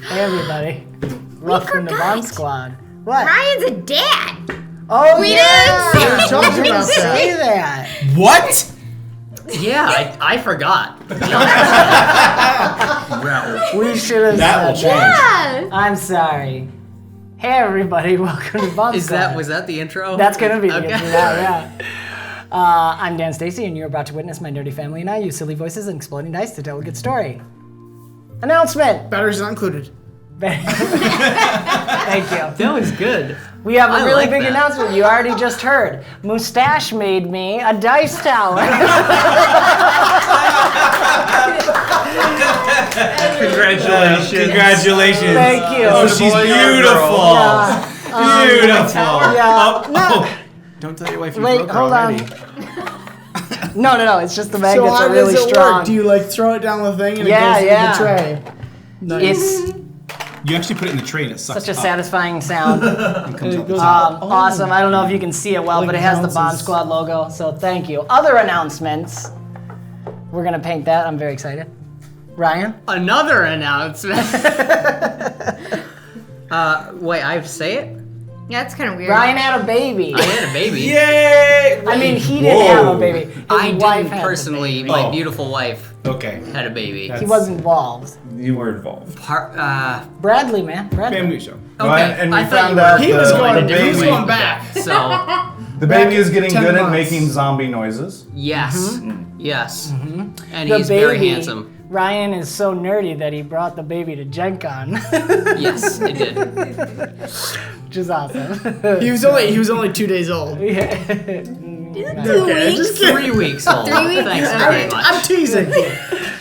Hey everybody. Welcome to BombSquad. What? Ryan's a dad. Oh, We yeah! didn't Talk about say that. What? Yeah, I forgot. We should have That said will that. Yeah. I'm sorry. Hey everybody, welcome to BombSquad. Was that the intro? That's gonna be the Okay. intro now, yeah. I'm Dan Stacy, and you're about to witness my nerdy family and I use silly voices and exploding dice to tell a good story. Announcement! Batteries not included. Thank you. That was good. We have a I really like big that. announcement you already just heard. Mustache made me a dice tower. Congratulations. Congratulations. Thank you. Oh, she's beautiful. Beautiful. Yeah. Oh. Don't tell your wife you Wait, broke her hold already. on. No. It's just the So magnets how are really does it strong. work? Do you like throw it down the thing and Yeah, it goes yeah. into the tray? Nice. It's You actually put it in the tray and it sucks such a up. satisfying sound. And comes out the top. Awesome. I don't know if you can see it well, Like but it has the Bomb bounces. Squad logo, so thank you. Other announcements. We're gonna paint that. I'm very excited. Ryan? Another announcement. Wait, I have to say it? Yeah, that's kind of weird. Ryan had a baby. I had a baby. Yay! I mean, he didn't have a baby. His I wife didn't had the personally. baby. My Oh. beautiful wife Okay. had a baby. He was involved. You were involved. Bradley, man. Bradley. Family show. Okay, And we I thought found you were out He was the going- a different he was way going with back. that. So the baby is getting 10 good at months. making zombie noises. yes, yes, and The he's very baby, handsome. Ryan is so nerdy that he brought the baby to Gen Con, Yes, I did. which is awesome. He was only 2 days old. Yeah. 2 weeks. Just kidding. 3 weeks old. 3 weeks? Thanks very much. I'm teasing.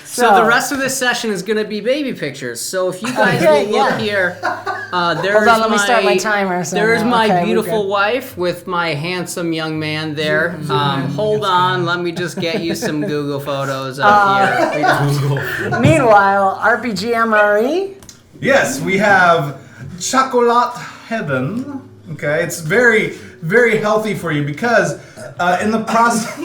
So the rest of this session is going to be baby pictures. So if you guys Okay, will look yeah. here, there's Hold on, let me start my timer. There's my Okay, we're beautiful good. wife with my handsome young man there. Hold on, let me just get you some Google photos up here. Meanwhile, RPG MRE. Yes, we have Chocolate Heaven. Okay, it's very, very healthy for you because in the process.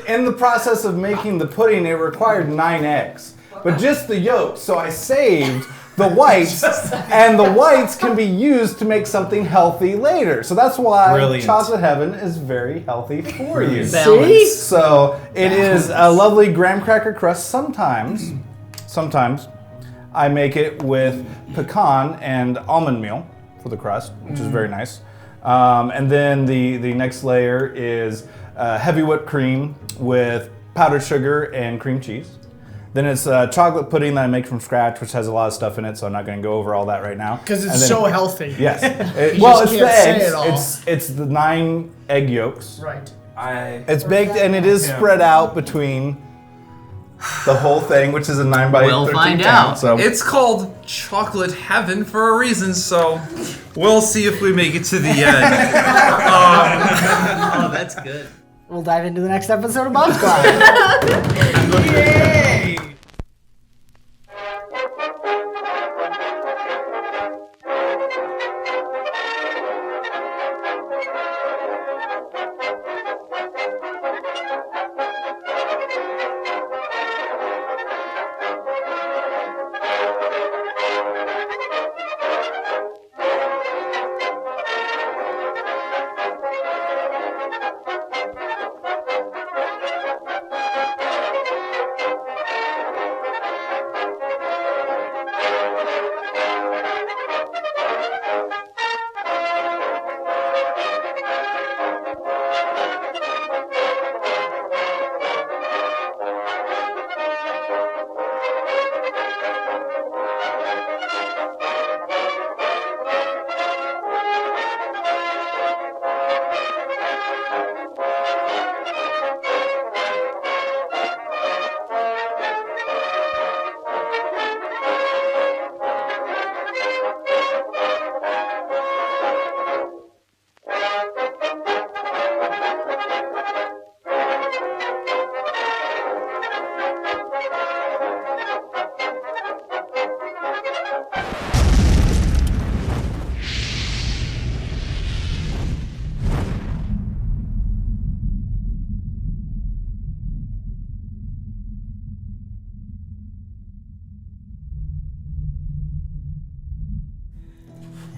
In the process of making the pudding, it required 9 eggs, but just the yolks. So I saved the whites, and the whites can be used to make something healthy later. So that's why Brilliant. Chocolate Heaven is very healthy for you. Balance. So it is a lovely graham cracker crust. Sometimes I make it with pecan and almond meal for the crust, which is very nice. And then the next layer is heavy whipped cream with powdered sugar and cream cheese. Then it's chocolate pudding that I make from scratch, which has a lot of stuff in it, so I'm not going to go over all that right now. Because And it's then- so healthy. Yes. You Well, just it's the can't say eggs. it all. It's the 9 egg yolks. Right. It's baked and it is spread out between the whole thing, which is a 9 by We'll 13 find count. out. So It's called Chocolate Heaven for a reason, so we'll see if we make it to the end. Oh, that's good. We'll dive into the next episode of Bomb Squad. Yay!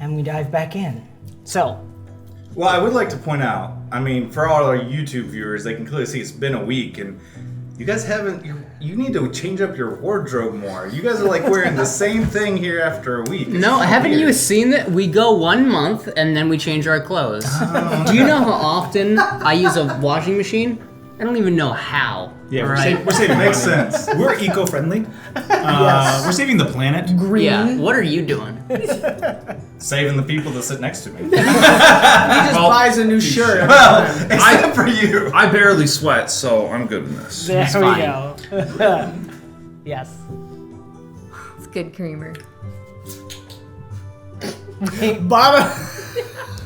and we dive back in. So, Well, I would like to point out, I mean, for all our YouTube viewers, they can clearly see it's been a week, and you guys haven't, you need to change up your wardrobe more. You guys are like wearing the same thing here after a week. It's No, so haven't weird. you seen that? We go 1 month and then we change our clothes. Do you know how often I use a washing machine? I don't even know how. Yeah, we're, right? we're saving Makes money. sense. We're eco-friendly. We're saving the planet. green. Yeah, what are you doing? Saving the people that sit next to me. He just buys a new shirt. Well, except for you. I barely sweat, so I'm good in this. There It's we fine. go. Yes. It's good creamer. Bada.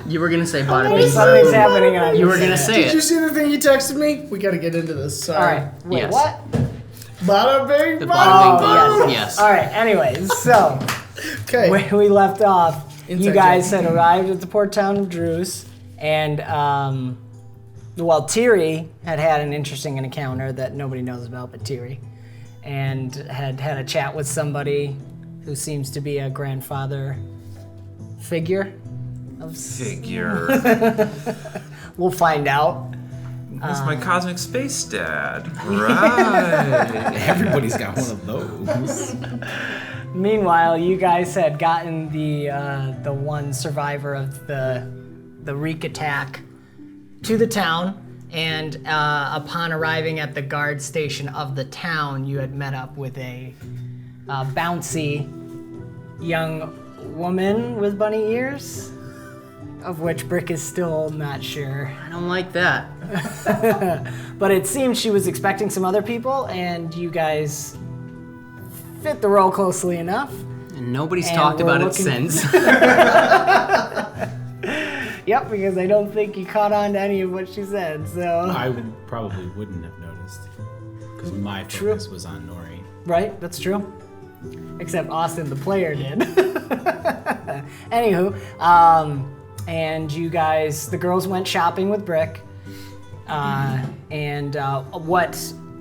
You were gonna say bada bing Something's boom. happening on You were gonna say Did you it. see the thing he texted me? We gotta get into this. All Sorry. right. Wait, Yes. what? Bada bing. The bada. bada bing Oh, boom. yes. Yes. All right. Anyways, so Okay. where we left off, you Inside guys joke. had arrived at the port town of Druze, and well, Tiri had an interesting encounter that nobody knows about, but Tiri, and had a chat with somebody who seems to be a grandfather figure. Figure. We'll find out. That's my cosmic space dad. Right. Everybody's got one of those. Meanwhile, you guys had gotten the one survivor of the reek attack to the town, and upon arriving at the guard station of the town, you had met up with a bouncy young woman with bunny ears, of which Brick is still not sure. I don't like that. But it seems she was expecting some other people, and you guys fit the role closely enough. And nobody's And talked we're about it looking- since. Yep, because I don't think you caught on to any of what she said, so... I probably wouldn't have noticed because my focus was on Nori. Right, that's true. Except Austin, the player, did. Anywho, and you guys, the girls went shopping with Brick, and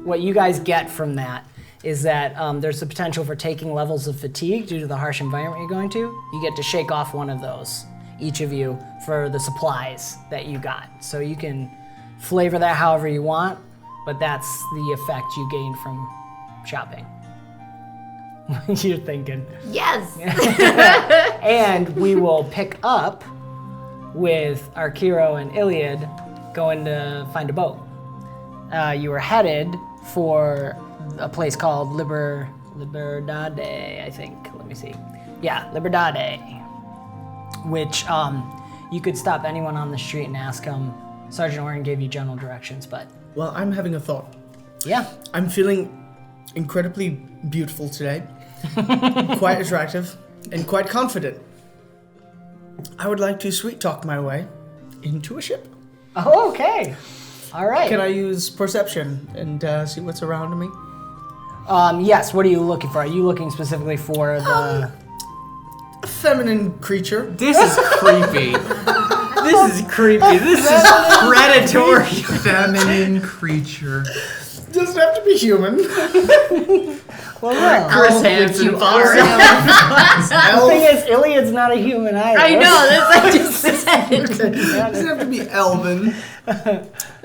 what you guys get from that is that there's the potential for taking levels of fatigue due to the harsh environment you're going to. You get to shake off one of those, each of you, for the supplies that you got. So you can flavor that however you want, but that's the effect you gain from shopping. You're thinking. Yes. And we will pick up with Arkeero and Ilyad going to find a boat. You were headed for a place called Liberdade, I think. Let me see. Yeah, Liberdade. Which you could stop anyone on the street and ask them. Sergeant Oren gave you general directions, but Well, I'm having a thought. yeah. I'm feeling incredibly beautiful today, quite attractive, and quite confident. I would like to sweet talk my way into a ship. Oh, okay. All right. Can I use perception and see what's around me? Yes, what are you looking for? Are you looking specifically for the... A feminine creature. This is creepy. This is creepy. This is predatory. Feminine creature. Doesn't have to be human. Well, no. Chris Hansen. The thing is, Iliad's not a human either. I know, that's what I just said. Doesn't have to be elven.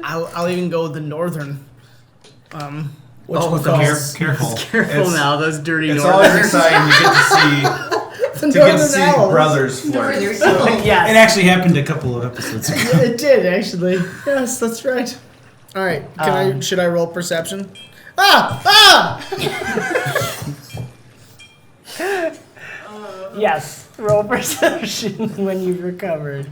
I'll even go with the northern. Which Oh, we the call Careful. Careful now, those dirty It's always northerners. exciting to get to see elves. brothers flirt. It Yes. actually happened a couple of episodes ago. It did actually. Yes, that's right. All right. Should I roll perception? Yes. Roll perception when you've recovered.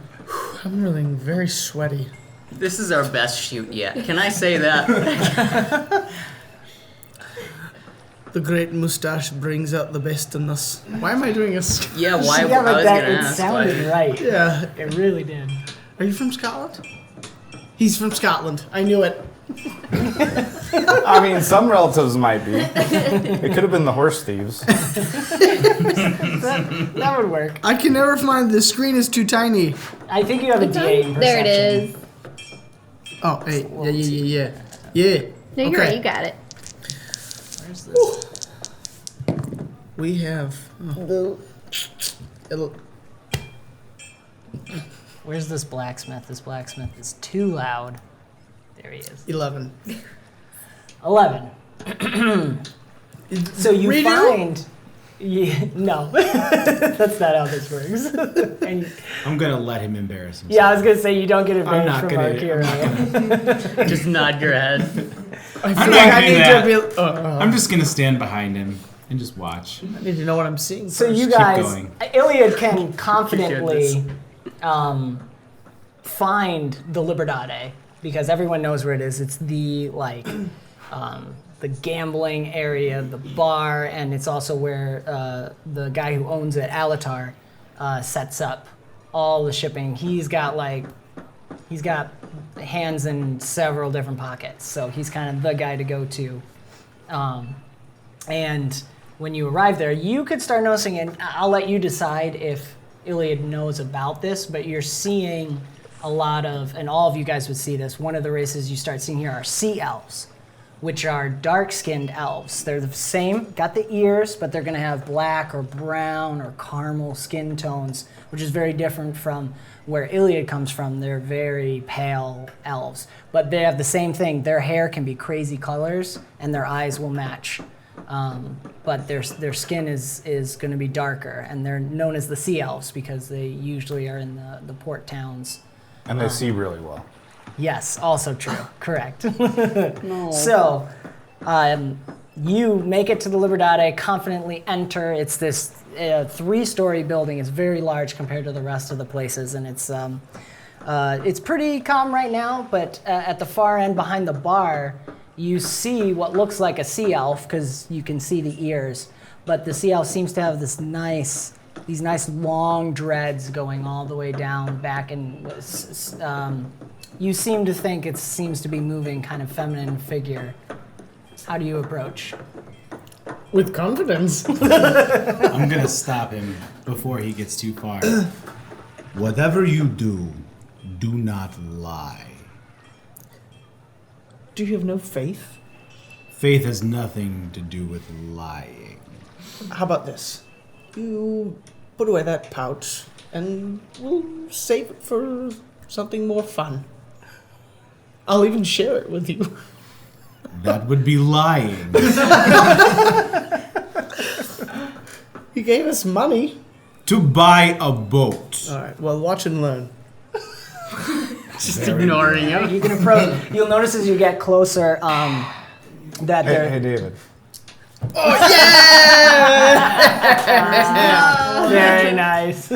I'm feeling very sweaty. This is our best shoot yet. Can I say that? The great mustache brings out the best in us. Why am I doing this? Yeah, why? Yeah, I but was that gonna it ask. sounded Why. right. Yeah. It really did. Are you from Scotland? He's from Scotland. I knew it. I mean, some relatives might be. It could have been the horse thieves. That would work. I can never find the screen is too tiny. I think you have a D8 in perception. There it is. Oh, hey, yeah. No, you're Okay. right, you got it. Where's this? We have. Where's this blacksmith? This blacksmith is too loud. There he is. 11. 11. So you Redo? find... no. That's not how this works. And, I'm gonna let him embarrass himself. yeah, I was going to say you don't get I'm advantage not from gonna. Arkeero. Just nod your head. I I'm feel not like I gonna do need that. to be. I'm just gonna stand behind him and just watch. I need to know what I'm seeing. So first. you Keep guys, going. Iliad can confidently find the Libertade because everyone knows where it is. It's the the gambling area, the bar, and it's also where the guy who owns it, Alatar, sets up all the shipping. He's got hands in several different pockets, so he's kind of the guy to go to. And when you arrive there, you could start noticing, and I'll let you decide if Iliad knows about this, but you're seeing a lot of, and all of you guys would see this, one of the races you start seeing here are sea elves, which are dark-skinned elves. They're the same, got the ears, but they're gonna have black or brown or caramel skin tones, which is very different from where Iliad comes from. They're very pale elves, but they have the same thing. Their hair can be crazy colors, and their eyes will match. But their skin is going to be darker, and they're known as the sea elves because they usually are in the port towns. And they see really well. Yes, also true. Correct. So, you make it to the Libertade, confidently enter. It's this 3-story building. It's very large compared to the rest of the places, and it's pretty calm right now. But at the far end, behind the bar, you see what looks like a sea elf because you can see the ears. But the sea elf seems to have these nice long dreads going all the way down back, and you seem to think it seems to be moving, kind of feminine figure. How do you approach? With confidence. I'm gonna stop him before he gets too far. Whatever you do, do not lie. Do you have no faith? Faith has nothing to do with lying. How about this? You put away that pouch, and we'll save it for something more fun. I'll even share it with you. That would be lying. He gave us money. To buy a boat. All right, well, watch and learn. Just ignoring him. You can approach. You'll notice as you get closer that Hey, they're David. very nice.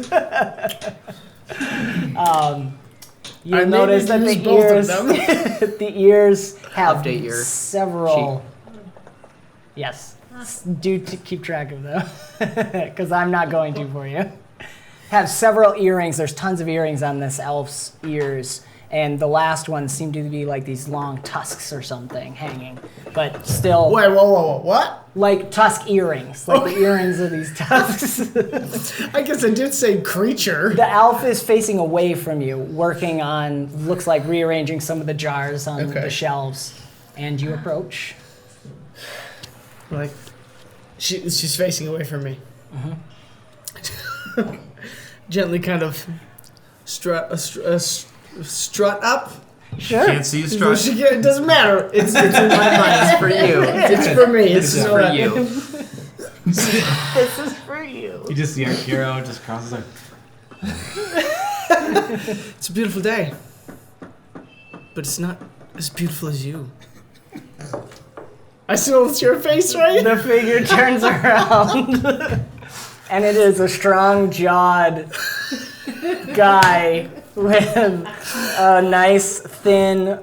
You'll I notice that maybe the use both of ears, them. the ears have Update your several. Yes, keep track of them, because I'm not going to for you. Have several earrings. There's tons of earrings on this elf's ears, and the last ones seem to be like these long tusks or something hanging, but still. Wait, whoa, what? Like tusk earrings, like the earrings of these tusks. I guess I did say creature. The elf is facing away from you, working on, looks like rearranging some of the jars on the shelves. And you approach. Like, she's facing away from me. Gently kind of strut up. Sure. Can't see you strut. It doesn't matter. It's in my mind. It's for you. It's for me. It's This is so for that- you. This is for you. You just see Arkeero just crosses like. It's a beautiful day. But it's not as beautiful as you. I still see your face, right? The figure turns around, and it is a strong-jawed guy with a nice, thin,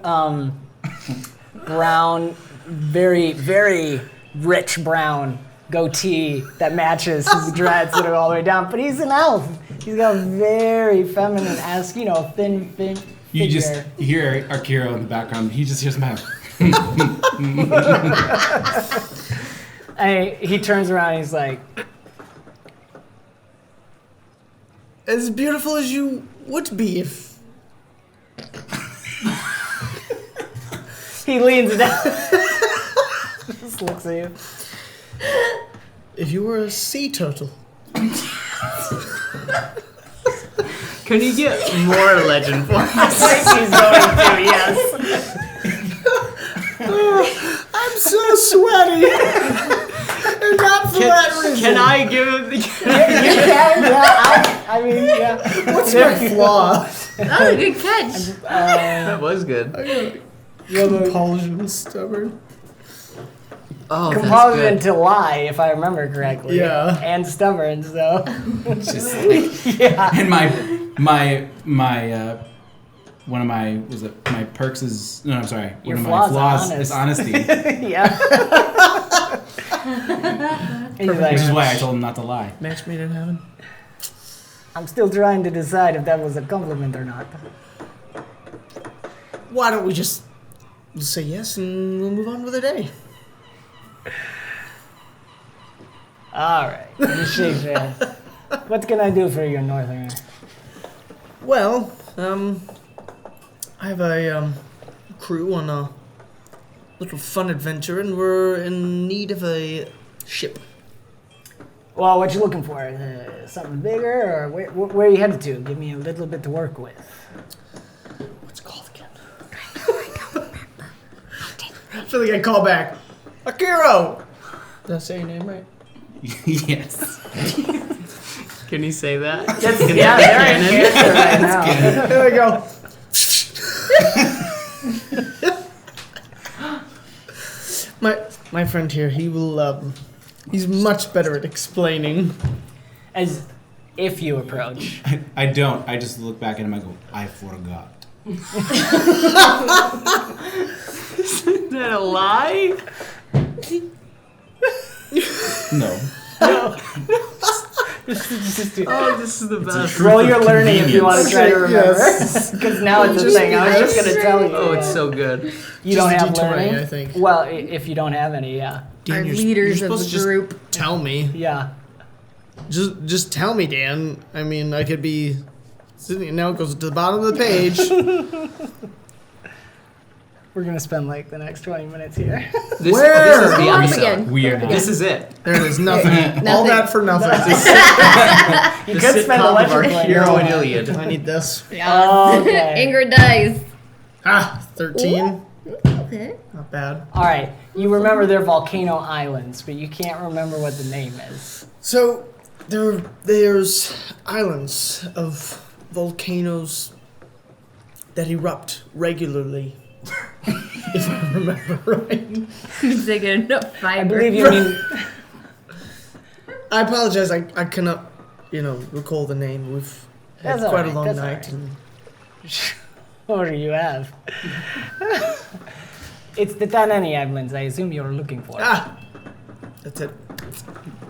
brown, very, very rich brown goatee that matches his dreads that are all the way down. But he's an elf. He's got a very feminine-esque, thin figure. You just hear Arkeero in the background. He just hears him out. He turns around and he's like, As beautiful as you would be if... he leans down. Just looks at you. If you were a sea turtle. Can you get more legend points? He's going to, yes. I'm so sweaty. And not for that reason. Can I give him the... I mean, yeah. What's my flaw? That was a good catch. That was good. Compulsion and stubborn. Oh, Compulsion that's to lie, if I remember correctly. Yeah. And stubborn, so. Just like, Yeah. and one of my my perks is I'm sorry. Your One of my flaws flaws are is honest. honesty, Yeah. He's like, which is why I told him not to lie. Match made in heaven. I'm still trying to decide if that was a compliment or not. Why don't we just say yes and we'll move on with the day? Alright, you shake hands. What can I do for you, Northerner? Well, I have a crew on a little fun adventure, and we're in need of a ship. Well, what you looking for? Something bigger, or where are you headed to? Give me a little bit to work with. What's it called again? I feel like I call back. Arkeero! Did I say your name right? Yes. Can you say that? Yeah, they're in character right now. There we go. my friend here, he will he's much better at explaining. As if you approach. I don't. I just look back at him. I go, I forgot. Is that a lie? No. Oh, this is the best. Roll your learning if you want to try to remember. Yes. Because now it's a thing. I was just going to tell you. Oh, it's so good. You don't Just a have D20, learning? I think. Well, if you don't have any, yeah. Our you're leaders of supposed the to just group. Tell me. Yeah. Just tell me, Dan. I mean, I could be sitting. Now it goes to the bottom of the page. We're going to spend like the next 20 minutes here. This Where? is the Go up episode. again. We are not. This is it. There it is. Nothing. All Nothing. that for nothing. You The could spend sitcom of electric Arkeero and Ilyad. I need this. Okay. Ingrid dies. 13. Okay. Not bad. All right. You remember they're volcano islands, but you can't remember what the name is. So there's islands of volcanoes that erupt regularly. If I remember right. They get enough I fiber. believe you mean... I apologize. I cannot, recall the name. We've had That's quite all a long right, night. that's And What do you have? It's the TanEni islands, I assume you're looking for. that's it.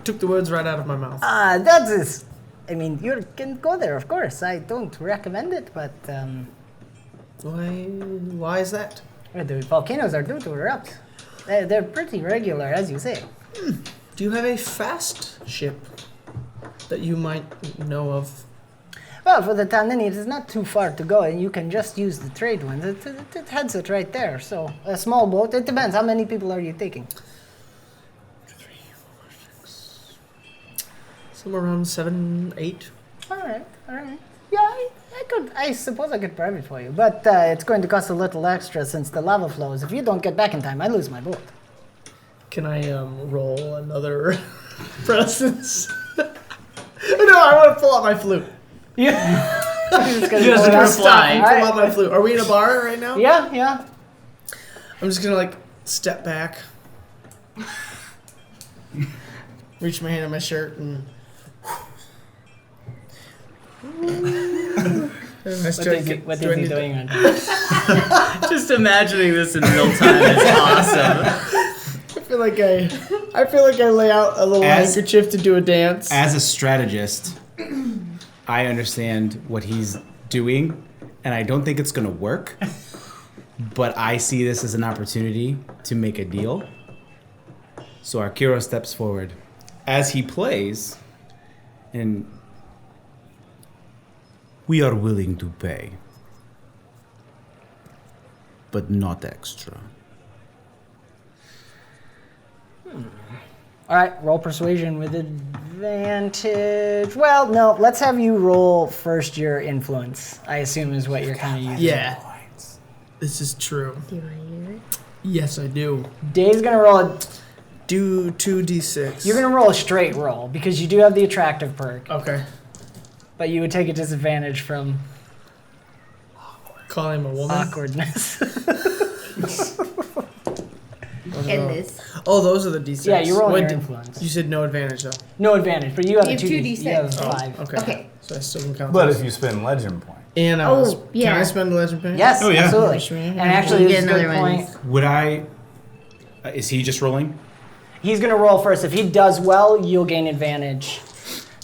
Took the words right out of my mouth. That is... I mean, you can go there, of course. I don't recommend it, but... Why is that? The volcanoes are due to erupt. They're pretty regular, as you say. Do you have a fast ship that you might know of? Well, for the TanEni, it is not too far to go, and you can just use the trade ones. It heads it right there. So, a small boat. It depends. How many people are you taking? 3, 4, 6. Somewhere around 7, 8. All right. Yeah, I suppose I could bribe it for you, but it's going to cost a little extra since the lava flows. If you don't get back in time, I lose my boat. Can I roll another presence? No, I want to pull out my flute. Yeah. I'm just gonna You pull have it to out. reply. All Pull right. out my flute. Are we in a bar right now? Yeah. I'm just gonna step back, reach my hand in my shirt, and What is he doing right now? Just imagining this in real time is awesome. I feel like I lay out a little As- handkerchief to do a dance. As a strategist, I understand what he's doing, and I don't think it's going to work. But I see this as an opportunity to make a deal. So Arkeero steps forward. As he plays, and we are willing to pay, but not extra. All right, roll persuasion with advantage. Well, no, let's have you roll first your influence. I assume is what you're kind of using. Yeah. This is true. Do you want to use it? Yes, I do. Dave's gonna roll. Do 2d6. You're gonna roll a straight roll because you do have the attractive perk, Okay. but you would take a disadvantage from Call him a woman. awkwardness. In this. Oh, those are the d6. Yeah, you're rolling What your d- influence. You said no advantage though. No advantage, but you have You a have 2d6. You have a 2d6. 5. Okay. Okay. So I still can count. But those. if you spend legend point. And Oh, can yeah. I spend a legend point? Yes, Oh, yeah. absolutely. And actually, You this is get a good another one. point. Would I? Is he just rolling? He's gonna roll first. If he does well, you'll gain advantage.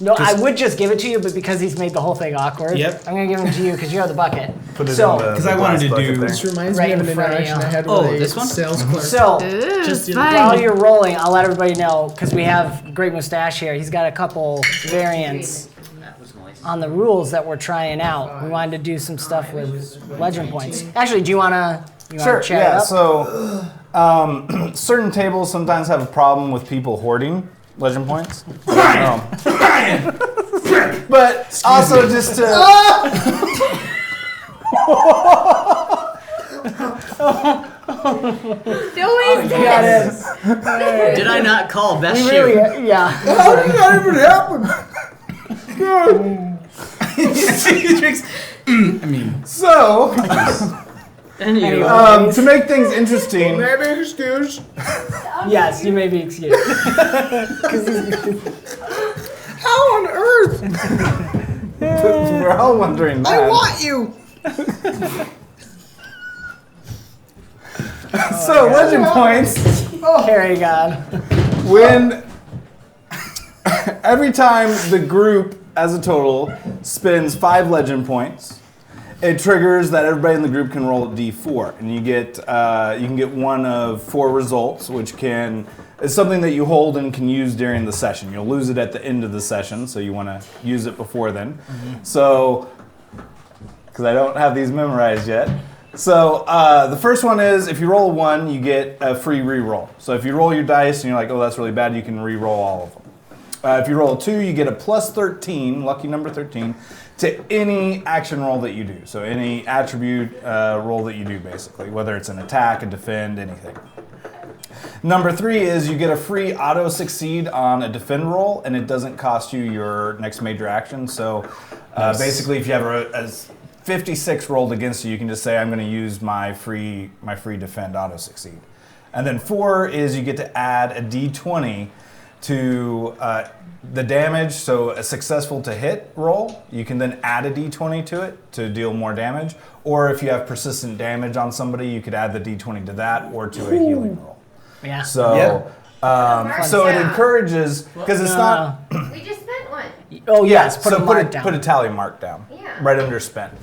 No, I would just give it to you, but because he's made the whole thing awkward, Yep. I'm gonna give him to you because you have the bucket. Put it So- in the 'Cause I wanted glass to bucket do- there. This reminds Right me of in an front of interaction you. I had Oh, with a this one? sales clerk. So, Just while fine. you're rolling, I'll let everybody know because we have Great Mustache here. He's got a couple variants That was noise. on the rules that we're trying out. We wanted to do some stuff with legend points. Actually, do you wanna? Sure, chat yeah. it up? So, certain tables sometimes have a problem with people hoarding legend points. But also just to. Don't waste it. Did I not call best We shoot? really, yeah. How did that even happen? I mean, So, Anyway. to make things interesting, Maybe excuse. Yes, you may be excused. How on earth? we're all wondering that. I want you. So, legend points. Carry God. When every time the group as a total spends 5 legend points, it triggers that everybody in the group can roll a d4, and you can get one of 4 results, which is something that you hold and can use during the session. You'll lose it at the end of the session, so you want to use it before then. So, because I don't have these memorized yet. So the first one is if you roll a 1, you get a free re-roll. So if you roll your dice and you're like, oh, that's really bad, you can re-roll all of them. If you roll a 2, you get a plus 13, lucky number 13, to any action roll that you do. So any attribute roll that you do, basically, whether it's an attack, a defend, anything. Number 3 is you get a free auto succeed on a defend roll, and it doesn't cost you your next major action. So basically, if you have a 56 rolled against you, you can just say, I'm going to use my free defend auto succeed. And then 4 is you get to add a d20 to the damage, so a successful to hit roll, you can then add a d20 to it to deal more damage. Or if you have persistent damage on somebody, you could add the d20 to that or to a healing roll. Yeah. So, so it encourages, because it's not. We just spent one. Oh yes, put so a mark down. Put a tally mark down. Yeah. Right under spent.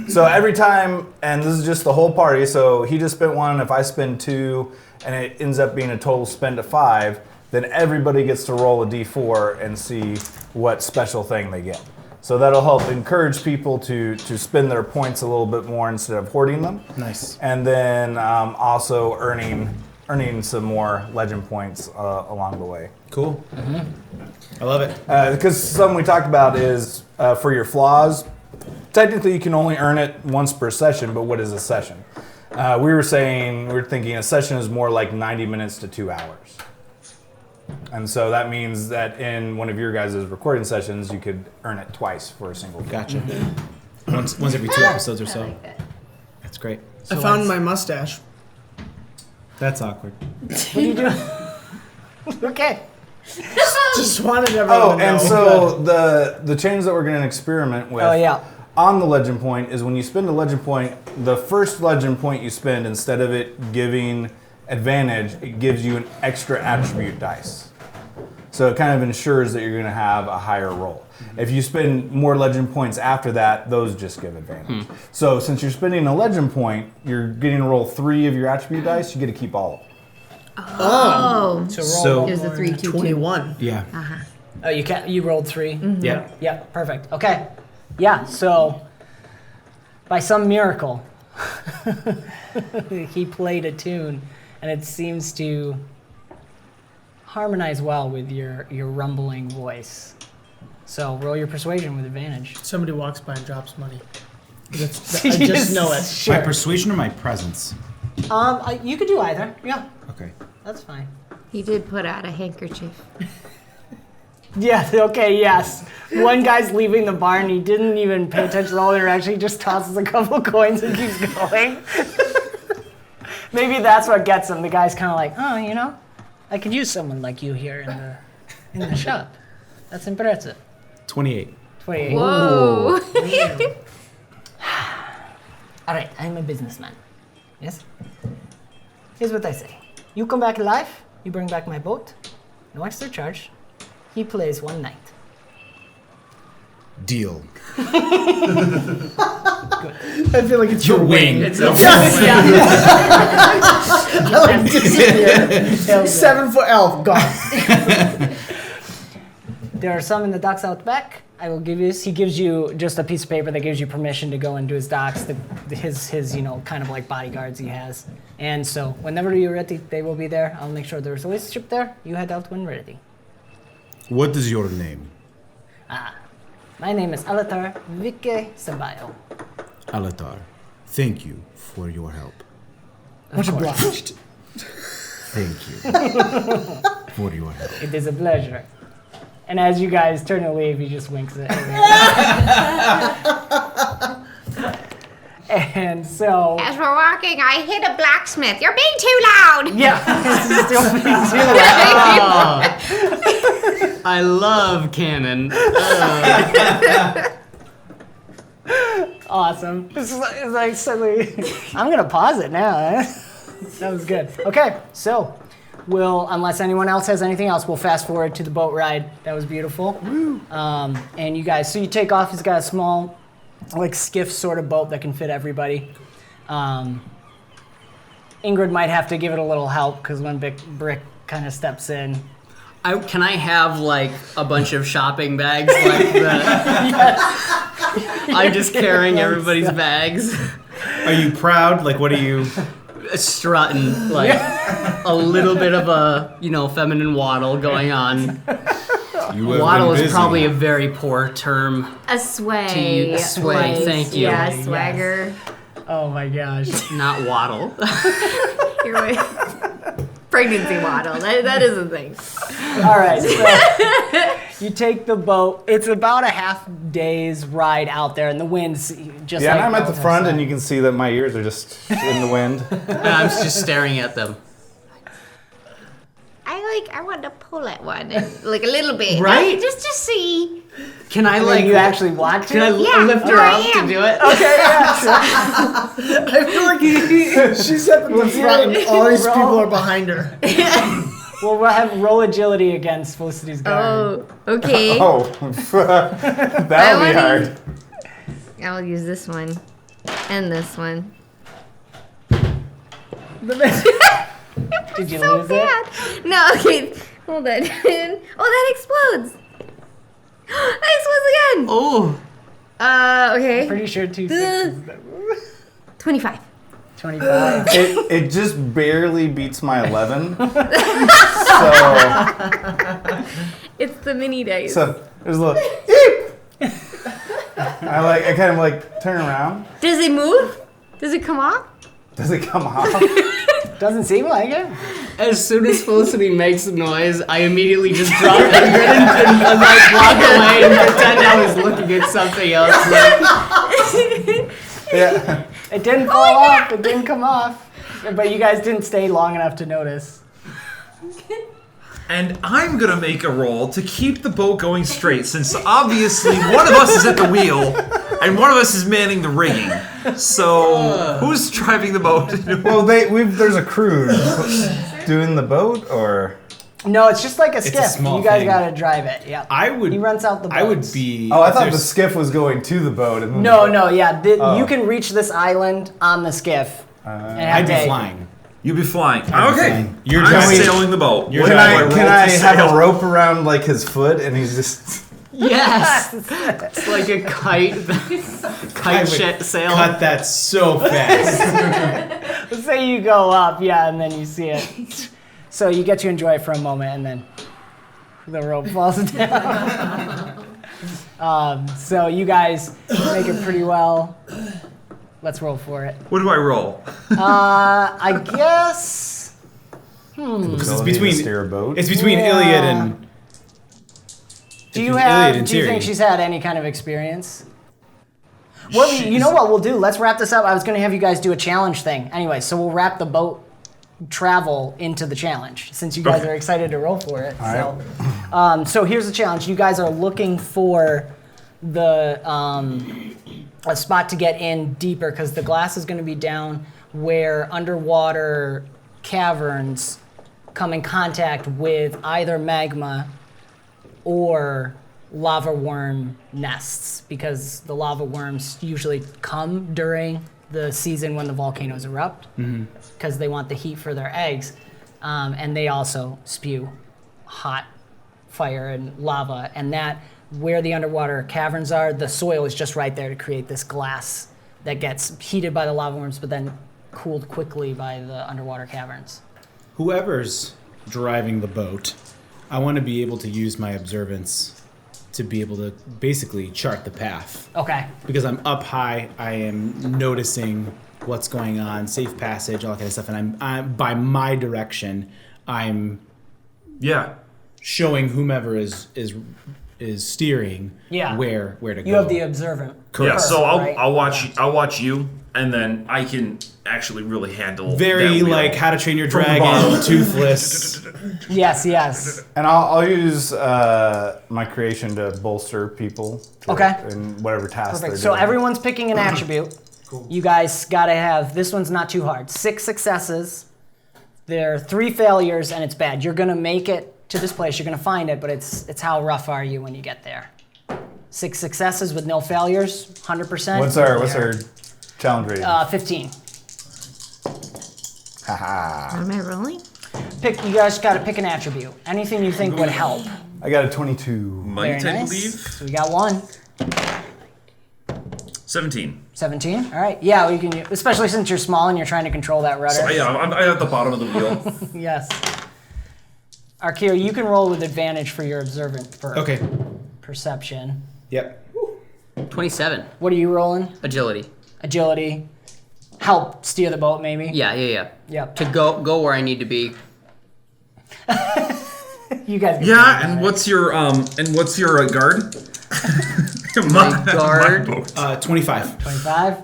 So every time, and this is just the whole party, so he just spent 1, if I spend 2, and it ends up being a total spend of 5, then everybody gets to roll a d4 and see what special thing they get. So that'll help encourage people to spend their points a little bit more instead of hoarding them. nice. And then also earning some more legend points along the way. Cool. I love it. Because something we talked about is for your flaws, technically you can only earn it once per session, but what is a session? We were thinking a session is more like 90 minutes to 2 hours. And so that means that in one of your guys' recording sessions, you could earn it twice for a single game. Gotcha. Once every 2 episodes or I so. like that. That's great. I found my mustache. That's awkward. What are you doing? Okay. Just wanted everyone Oh, to know. and so the change that we're going to experiment with Oh yeah. on the legend point is when you spend a legend point, the first legend point you spend, instead of it giving advantage, it gives you an extra attribute dice. So it kind of ensures that you're going to have a higher roll. If you spend more legend points after that, those just give advantage. So since you're spending a legend point, you're getting to roll 3 of your attribute dice, you get to keep all of them. Oh. So It was a 3, 2, 2. 21. yeah. Oh, you rolled 3. Yeah. Yeah, perfect. Okay. Yeah, so by some miracle, he played a tune, and it seems to harmonize well with your rumbling voice. So roll your persuasion with advantage. Somebody walks by and drops money. I just know it. My persuasion or my presence? You could do either. Yeah, Okay. that's fine. He did put out a handkerchief. Yeah, okay, yes. One guy's leaving the bar and he didn't even pay attention to all the interaction. He just tosses a couple coins and keeps going. Maybe that's what gets him. The guy's kind of like, oh, you know, I could use someone like you here in the shop. That's impressive. 28. 28. Whoa. All right, I'm a businessman. Yes? Here's what I say. You come back alive, you bring back my boat, no extra charge. He plays one night. Deal. I feel like it's your wing. It's a I like disappear. 7 foot elf gone. There are some in the docks out back. I will give you this. He gives you just a piece of paper that gives you permission to go into his docks, his you know, kind of like bodyguards he has. And so whenever you're ready, they will be there. I'll make sure there's always a ship there. You head out when ready. What is your name? My name is Alatar Vike Sabayo. Alatar. Thank you for your help. Much obliged. Thank you for your help. It is a pleasure. And as you guys turn to leave, he just winks at you. And so... As we're walking, I hit a blacksmith. You're being too loud. Yeah, it's still being too loud. I love canon. Awesome. It's like suddenly... I'm going to pause it now. That was good. Okay, so... unless anyone else has anything else, we'll fast forward to the boat ride. That was beautiful. And you guys, so you take off. He's got a small, like, skiff sort of boat that can fit everybody. Ingrid might have to give it a little help because when Brick kind of steps in. Can I have like a bunch of shopping bags like that? Yes. I'm just carrying everybody's bags. Are you proud? Like, what are you... Strutting, like a little bit of a, you know, feminine waddle going on. Waddle is probably a very poor term. A sway. To use. Sway, thank you. Yeah, Yes. swagger. Oh my gosh. Not waddle. You're right. Pregnancy waddle. That is a thing. All right, so you take the boat. It's about a half day's ride out there, and the wind's just Yeah, like and I'm at the Elton front, said. and you can see that my ears are just in the wind. And I'm just staring at them. I want to pull at one, like a little bit. Right? Just to see. Can I And like... then you actually want to? Can I Yeah, lift her I up am. to do it? Okay, yeah. I feel like she's up at the front and all these people are behind her. Well, we'll have roll agility against Felicity's guard. Oh, okay. Oh, that'll be hard. I'll use this one and this one. Did you So lose bad. No, okay. Hold on. Oh, that explodes. That explodes again. Oh, it? Okay. Pretty sure 2 6s. 25. 25. It just barely beats my 11. It's the mini dice. So there's a little eep. I kind of like turn around. Does it move? Does it come off? Does it come off? Doesn't seem like it. as soon as Felicity makes a noise, I immediately just drop Ingrid and like walk away and pretend I was looking at something else. Yeah. It didn't fall off. It didn't come off. But you guys didn't stay long enough to notice. And I'm gonna make a roll to keep the boat going straight, since obviously one of us is at the wheel and one of us is manning the rigging. So who's driving the boat? Well, there's a crew doing the boat, or No, it's just like a a skiff. small You guys thing. gotta drive it. Yeah. He rents out the boats. I would be. oh, I if thought the there's- skiff was going to the boat. And then No, the no, yeah. Oh. You can reach this island on the skiff. and have I'd be day. flying. You'd be flying. be Okay. flying. You're I'm driving. sailing the boat. You're What Can do driving. I, roll can to I have sail? a rope around like his foot, and he's just Yes, it's like a kite, sail. Cut that so fast. Let's say you go up, yeah, and then you see it. So you get to enjoy it for a moment, and then the rope falls down. So you guys make it pretty well. Let's roll for it. What do I roll? I guess. Because it's Ability to between steer a boat. It's between Yeah. Ilyad and. Do you Ilyad and Do you Tiri. think she's had any kind of experience? Well, you know what we'll do? Let's wrap this up. I was going to have you guys do a challenge thing. Anyway, so we'll wrap the boat travel into the challenge since you guys Okay. are excited to roll for it. All So here's the challenge. You guys are looking for the a spot to get in deeper because the glass is going to be down where underwater caverns come in contact with either magma or lava worm nests because the lava worms usually come during the season when the volcanoes erupt because they want the heat for their eggs, and they also spew hot fire and lava, and that where the underwater caverns are, the soil is just right there to create this glass that gets heated by the lava worms but then cooled quickly by the underwater caverns. Whoever's driving the boat, I want to be able to use my observance to be able to basically chart the path. Okay. Because I'm up high, I am noticing what's going on, safe passage, all that kind of stuff, and I'm by my direction, I'm Yeah. showing whomever is steering Yeah. where to go. You have the observant. Yeah, so right? I'll watch you, and then I can actually really handle Very that wheel. like How to Train Your From the Dragon, bottom. Toothless. Yes. And I'll use my creation to bolster people. Okay. In whatever task Perfect. they're So doing. everyone's picking an attribute. Cool. You guys gotta have, this one's not too hard. 6 successes. There are 3 failures and it's bad. You're gonna make it to this place, you're gonna find it, but it's how rough are you when you get there. 6 successes with no failures, 100%. What's our challenge rating? 15. Haha. What am I rolling? You guys gotta pick an attribute. Anything you think would help. I got a 22. Might, Very I nice. believe. So we got 1. 17. 17. All right. Yeah, we can. Especially since you're small and you're trying to control that rudder. So, yeah, I'm at the bottom of the wheel. Yes. Arkeero, you can roll with advantage for your observant for Okay. perception. Yep. 27. What are you rolling? Agility. Agility. Help steer the boat, maybe. Yeah. Yep. To go where I need to be. You guys. Can Yeah, figure and that what's your guard? My guard. boat. 25. out. 25.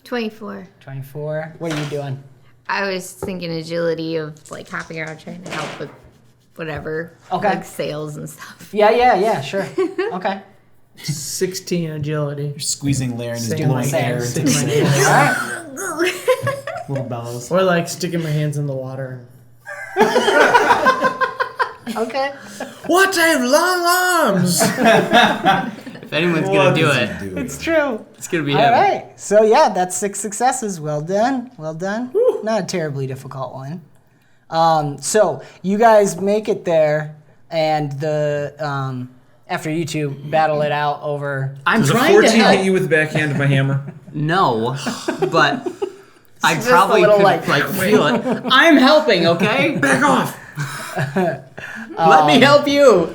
24. 24. What are you doing? I was thinking agility of like hopping around trying to help with whatever. Okay. Like sails and stuff. Yeah. Sure. Okay. 16 agility. You're squeezing Lair and is Same blowing same. air into the Same. sails. All right. Little bellows. Or like sticking my hands in the water. Okay. What I have long arms! If anyone's gonna do it, It's true. it's gonna be All him. right. So yeah, that's 6 successes. Well done. Not a terribly difficult one. So you guys make it there, and the after you two battle it out over. I'm Does a trying to 14 help. hit you with the backhand of my hammer? No, but I Just a probably little, could like, feel it. I'm helping, okay? Back off! Let me help you.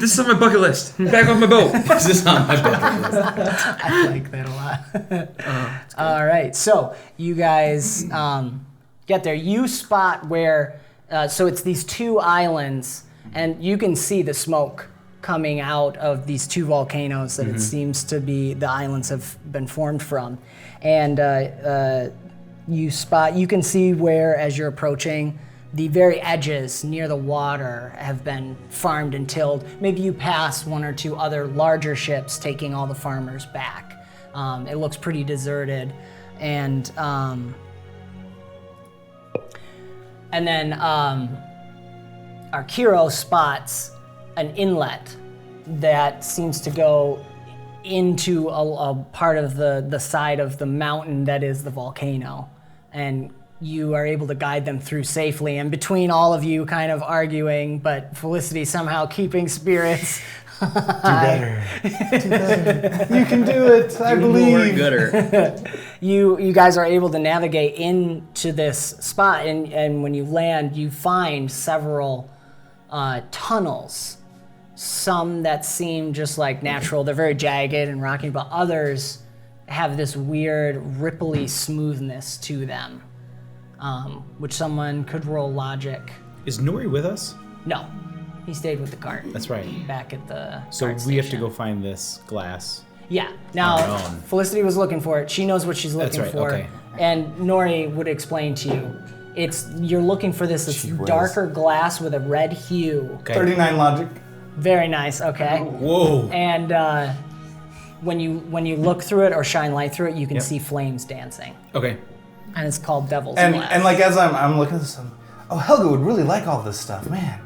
This is on my bucket list. Back off my boat. This is on my bucket list. I like that a lot. All right, so you guys get there. You spot where, so it's these 2 islands, and you can see the smoke coming out of these 2 volcanoes that it seems to be the islands have been formed from. And you can see where, as you're approaching, the very edges near the water have been farmed and tilled. Maybe you pass 1 or 2 other larger ships taking all the farmers back. It looks pretty deserted. And then Arkeero spots an inlet that seems to go into a part of the side of the mountain that is the volcano. And you are able to guide them through safely. And between all of you kind of arguing, but Felicity somehow keeping spirits, better. You can do it. I believe. Gooder. You guys are able to navigate into this spot, and when you land, you find several tunnels. Some that seem just like natural. They're very jagged and rocky, but others have this weird ripply smoothness to them, which someone could roll logic. Is Nori with us? No, he stayed with the cart. That's right. Back at the So cart we have to station. go find this glass. Yeah. our Now, own. Felicity was looking for it. She knows what she's looking That's right, for. okay. And Nori would explain to you. You're looking for this Gee whiz. darker glass with a red hue. Okay. 39 logic. Very nice. Okay. Whoa. And when you look through it or shine light through it, you can Yep. see flames dancing. Okay. And it's called Devil's And Glass. and like as I'm looking at this, Helga would really like all this stuff, man.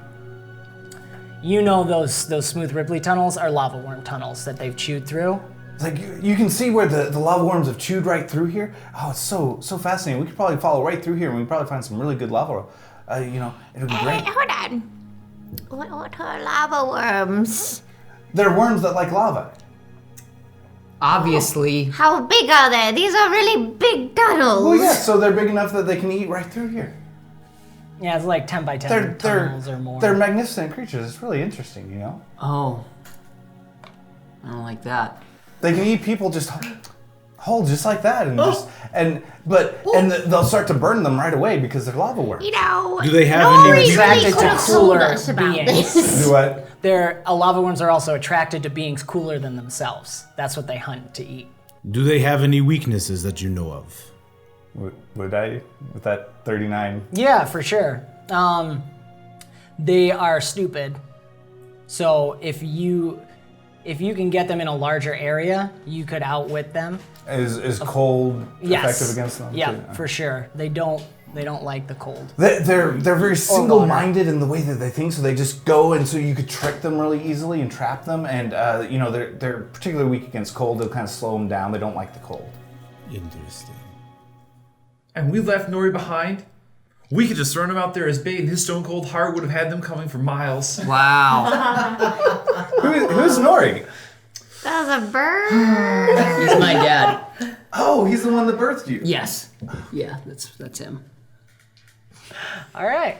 You know those smooth ripply tunnels are lava worm tunnels that they've chewed through. It's like you can see where the lava worms have chewed right through here. Oh, it's so fascinating. We could probably follow right through here, and we'd probably find some really good lava. It would be great. Hold on. What are lava worms? They're worms that like lava. Obviously. How big are they? These are really big tunnels. Well, yeah. So they're big enough that they can eat right through here. Yeah, it's like 10 by 10 They're tunnels or more. they're magnificent creatures. It's really interesting, you know. Oh. I don't like that. They can eat people just whole, just like that, and they'll start to burn them right away because they're lava worms. You know, Do they have Nori any really attracted could to have told cooler us about beings? this. Do what? Lava worms are also attracted to beings cooler than themselves. That's what they hunt to eat. Do they have any weaknesses that you know of? Would I with that 39? Yeah, for sure. They are stupid. So if you can get them in a larger area, you could outwit them. Is cold Yes. effective against them? Yeah, too? for sure. They don't like the cold. They're very single-minded in the way that they think, so they just go, and so you could trick them really easily and trap them. And they're particularly weak against cold. They'll kind of slow them down. They don't like the cold. Interesting. And we left Nori behind. We could just throw him out there as bait, and his stone cold heart would have had them coming for miles. Wow. Who's Nori? That was a bird. He's my dad. Oh, he's the one that birthed you. Yes. Yeah, that's him. All right.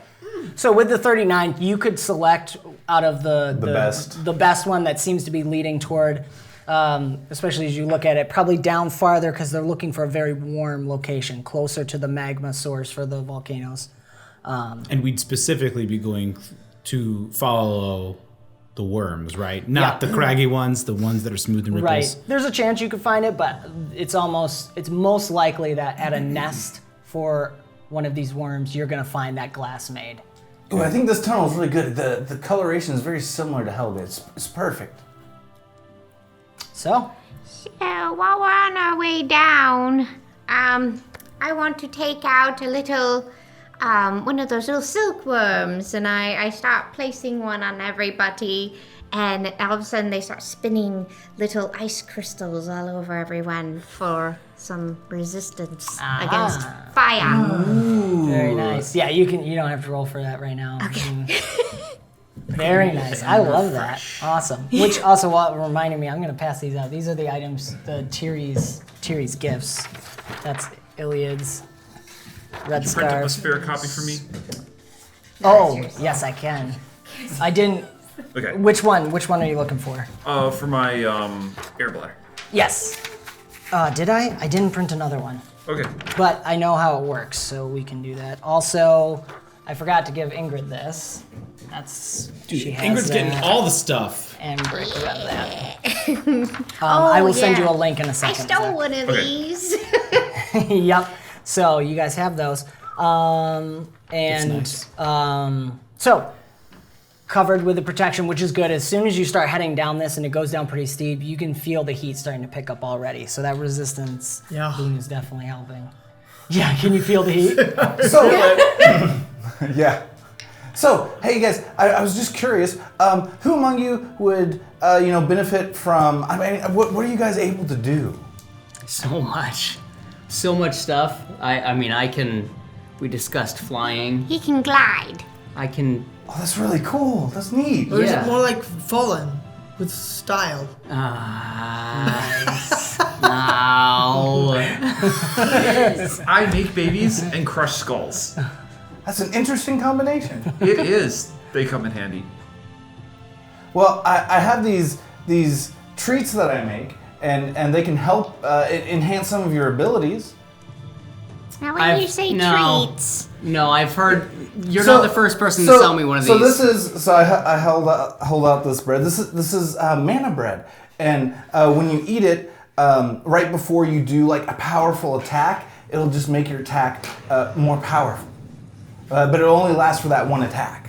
So with the 39, you could select out of the best one that seems to be leading toward, especially as you look at it, probably down farther because they're looking for a very warm location, closer to the magma source for the volcanoes. And we'd specifically be going to follow the worms, right? Not the craggy ones, the ones that are smooth and ripples. Right. There's a chance you could find it, but it's most likely that at a nest for one of these worms, you're going to find that glass made. Ooh, I think this tunnel is really good. The coloration is very similar to Helga. It's perfect. So, While we're on our way down, I want to take out a little, one of those little silkworms, and I start placing one on everybody, and all of a sudden they start spinning little ice crystals all over everyone for some resistance against fire. very nice. Yeah, you don't have to roll for that right now. Okay. Very nice. I love that. Awesome. Which also reminded me, I'm going to pass these out. These are the items, the Tiri's gifts. That's Ilyad's red Print up a scarf. spare copy for me. Oh, yes, I can. I didn't. Okay. Which one? Which one are you looking for? For my air bladder. Yes. Did I? I didn't print another one. Okay. But I know how it works, so we can do that. Also, I forgot to give Ingrid this. That's she has Ingrid's getting that, all the stuff. and Brick got that. I will send you a link in a I second. stole one of Okay. these. Yep. So you guys have those. So covered with the protection, which is good. As soon as you start heading down this and it goes down pretty steep, you can feel the heat starting to pick up already. So that resistance boon is definitely helping. Yeah, can you feel the heat? So, yeah. So, hey guys, I was just curious. Who among you would, benefit from? I mean, what are you guys able to do? So much stuff. I can. We discussed flying. He can glide. I can. Oh, that's really cool. That's neat. Or is Yeah. it more like fallen? with style. Nice. Now. I make babies and crush skulls. That's an interesting combination. It is. They come in handy. Well, I have these treats that I make, and they can help enhance some of your abilities. Now, when you say treats, No, I've heard. You're not the first person to sell me one of these. I hold out this bread. This is mana bread, and when you eat it, right before you do like a powerful attack, it'll just make your attack more powerful. But it'll only last for that one attack.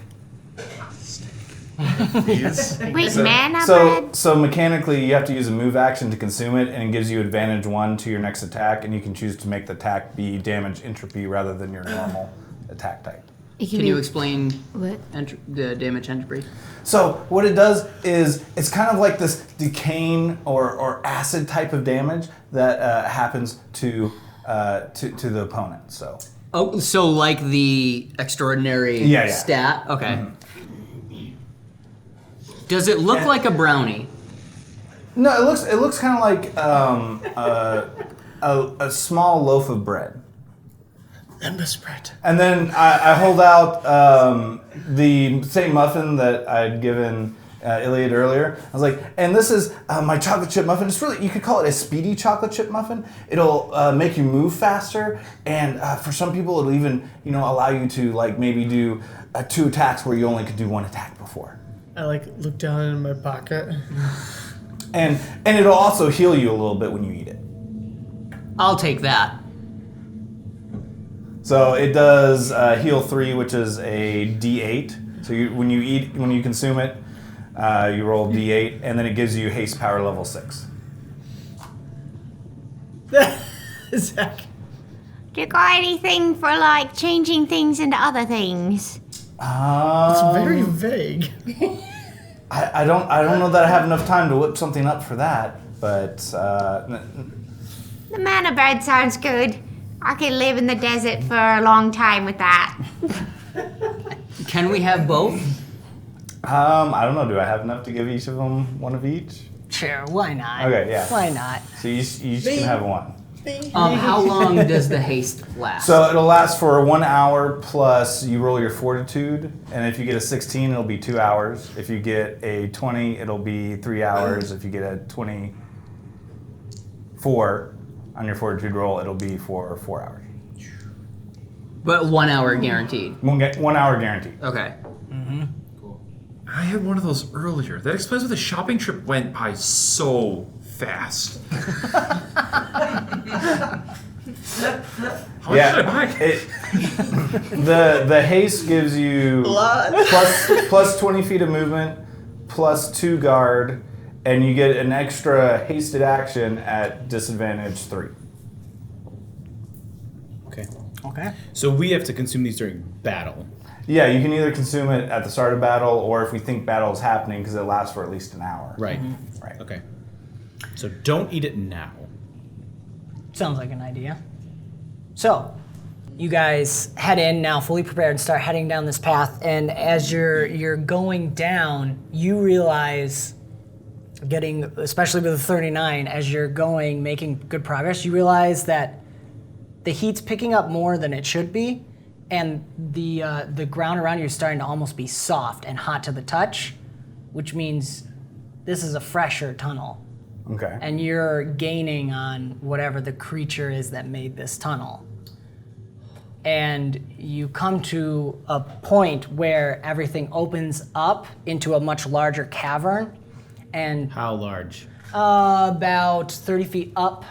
wait, mana bread? So mechanically, you have to use a move action to consume it, and it gives you advantage 1 to your next attack, and you can choose to make the attack be damage entropy rather than your normal attack type. Can you explain What? the damage entropy? So what it does is it's kind of like this decaying or acid type of damage that happens to the opponent. So. Oh, so like the extraordinary stat? Okay. Mm-hmm. Does it look like a brownie? No, it looks kind of like a small loaf of bread. Lembas bread. And then I hold out the same muffin that I'd given Ilyad earlier. I was like, and this is my chocolate chip muffin. It's really, you could call it a speedy chocolate chip muffin. It'll make you move faster, and for some people, it'll even allow you to like maybe do 2 attacks where you only could do 1 attack before. I look down in my pocket. And it'll also heal you a little bit when you eat it. I'll take that. So it does heal 3, which is a D8. So when you consume it, you roll D8, and then it gives you haste power level 6. Zach. Do you got anything for like changing things into other things? It's very vague. I don't know that I have enough time to whip something up for that, but The mana bread sounds good. I could live in the desert for a long time with that. Can we have both? I don't know. Do I have enough to give each of them 1 of each? Sure, why not? Okay, yeah. Why not? So you each can have 1. How long does the haste last? So it'll last for 1 hour plus you roll your fortitude, and if you get a 16, it'll be 2 hours. If you get a 20, it'll be 3 hours. If you get a 24 on your fortitude roll, it'll be for 4 hours. But 1 hour guaranteed. 1 hour guaranteed. Okay. I had one of those earlier. That explains why the shopping trip went by so fast. How much did I buy? The haste gives you plus 20 feet of movement, plus 2 guard, and you get an extra hasted action at disadvantage 3. Okay. So we have to consume these during battle. Yeah, you can either consume it at the start of battle, or if we think battle is happening, because it lasts for at least an hour. Right. Mm-hmm. Right. Okay. So don't eat it now. Sounds like an idea. So, you guys head in now, fully prepared, and start heading down this path. And as you're going down, you realize, especially with the 39, as you're going, making good progress, you realize that the heat's picking up more than it should be, and the ground around you is starting to almost be soft and hot to the touch, which means this is a fresher tunnel. Okay. And you're gaining on whatever the creature is that made this tunnel. And you come to a point where everything opens up into a much larger cavern. And How large? about 30 feet up,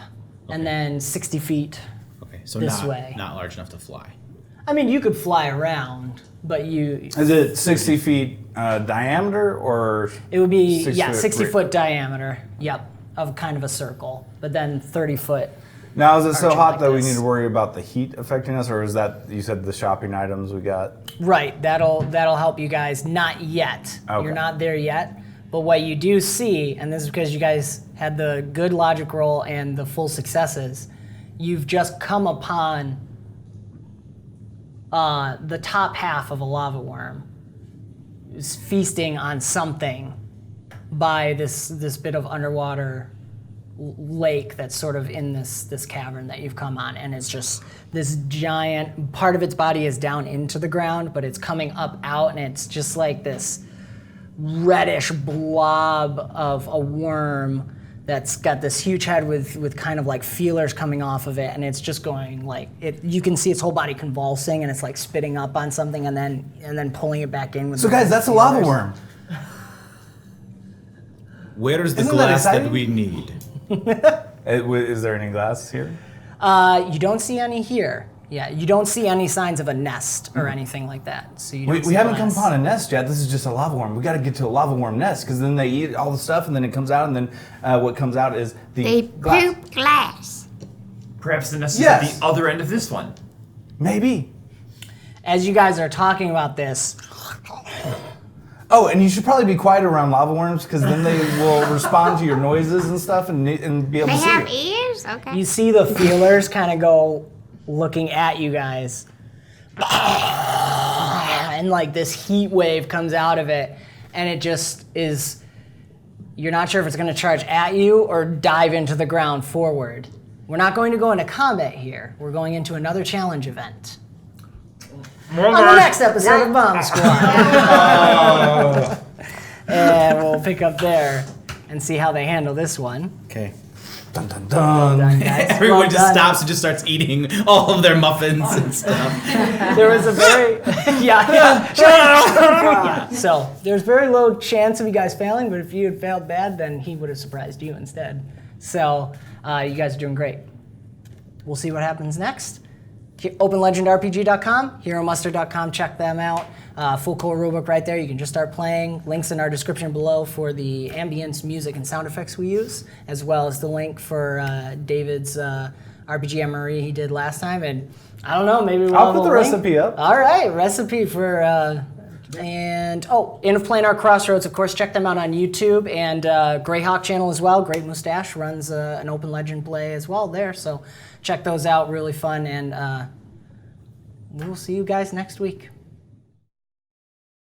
and then 60 feet. Okay, so This way. not large enough to fly. I mean, you could fly around, but Is it 60 feet diameter, or? it would be 60 60 foot diameter. Yep, of kind of a circle, but then 30 foot. Now, is it so Arching hot like that we this. need to worry about the heat affecting us, or is that, you said, the shopping items we got? Right, that'll help you guys. Not yet. Okay. You're not there yet. But what you do see, and this is because you guys had the good logic roll and the full successes, you've just come upon the top half of a lava worm is feasting on something by this bit of underwater lake that's sort of in this cavern that you've come on, and it's just this giant part of its body is down into the ground, but it's coming up out, and it's just like this reddish blob of a worm that's got this huge head with kind of like feelers coming off of it, and it's just going like it. You can see its whole body convulsing, and it's like spitting up on something, and then pulling it back in with. So guys, that's a lava worm. Where's the Isn't that glass that exciting? we need? Is there any glass here? You don't see any here. Yeah, you don't see any signs of a nest or anything like that. So you don't see We haven't come glass. upon a nest yet. This is just a lava worm. We got to get to a lava worm nest because then they eat all the stuff and then it comes out and then what comes out is the They glass. poop glass. Perhaps the nest is Yes. at the other end of this one. Maybe. As you guys are talking about this, Oh, and you should probably be quiet around lava worms because then they will respond to your noises and stuff and be able They to see have you. ears? Okay. you see the feelers kind of go looking at you guys. And like this heat wave comes out of it, and it just is, you're not sure if it's going to charge at you or dive into the ground forward. We're not going to go into combat here. We're going into another challenge event. On the next episode of BombSquad. And we'll pick up there and see how they handle this one. Okay. Dun, dun, dun. Done, guys. Everyone Well just done. stops and just starts eating all of their muffins and stuff. There was a very yeah. So there's very low chance of you guys failing, but if you had failed bad, then he would have surprised you instead. So you guys are doing great. We'll see what happens next. OpenLegendRPG.com, Heromuster.com, check them out. Full core rulebook right there. You can just start playing. Links in our description below for the ambience, music, and sound effects we use, as well as the link for David's RPG MRE he did last time. And I don't know, maybe we'll I'll have put a the link. recipe up. All right, recipe for Inn of Planar Crossroads, of course. Check them out on YouTube, and Greyhawk channel as well. Great Mustache runs an Open Legend play as well there. So check those out. Really fun, and we'll see you guys next week.